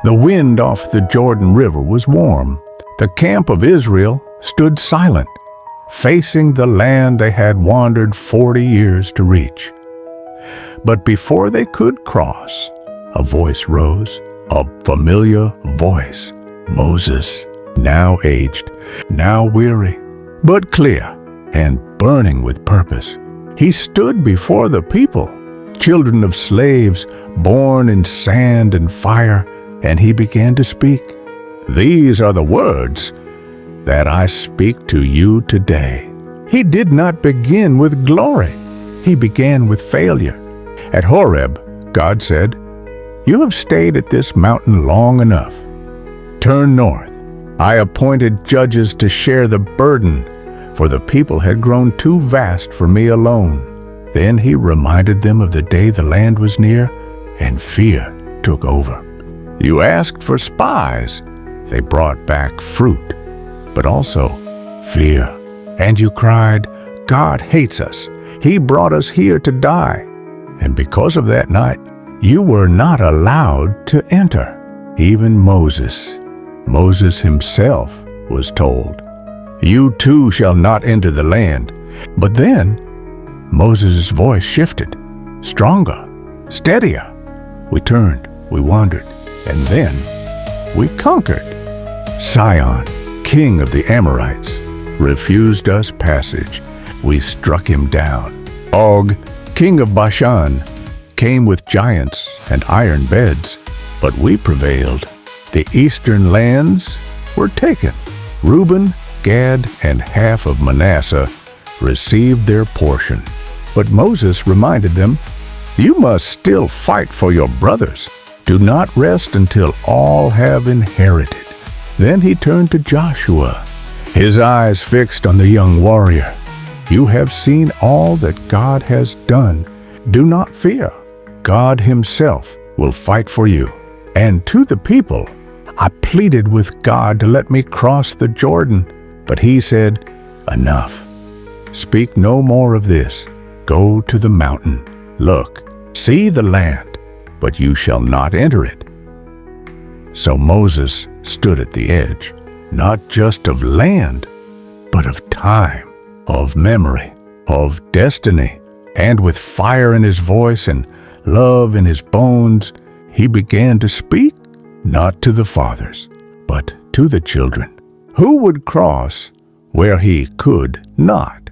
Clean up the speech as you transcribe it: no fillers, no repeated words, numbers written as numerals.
The wind off the Jordan River was warm. The camp of Israel stood silent, facing the land they had wandered 40 years to reach. But before they could cross, a voice rose, a familiar voice. Moses, now aged, now weary, but clear and burning with purpose. He stood before the people, children of slaves, born in sand and fire, and he began to speak. These are the words that I speak to you today. He did not begin with glory. He began with failure. At Horeb, God said, "You have stayed at this mountain long enough. Turn north." I appointed judges to share the burden, for the people had grown too vast for me alone. Then he reminded them of the day the land was near, and fear took over. You asked for spies. They brought back fruit, but also fear. And you cried, "God hates us. He brought us here to die." And because of that night, you were not allowed to enter. Even Moses himself was told, "You too shall not enter the land." But then Moses' voice shifted, stronger, steadier. We turned, we wandered, and then we conquered. Sihon, king of the Amorites, refused us passage. We struck him down. Og, king of Bashan, came with giants and iron beds, but we prevailed. The eastern lands were taken. Reuben, Gad, and half of Manasseh received their portion. But Moses reminded them, "You must still fight for your brothers. Do not rest until all have inherited." Then he turned to Joshua, his eyes fixed on the young warrior. "You have seen all that God has done. Do not fear. God himself will fight for you." And to the people, I pleaded with God to let me cross the Jordan, but he said, "Enough. Speak no more of this. Go to the mountain. Look, see the land, but you shall not enter it." So Moses stood at the edge, not just of land, but of time, of memory, of destiny. And with fire in his voice and love in his bones, he began to speak, not to the fathers, but to the children, who would cross where he could not.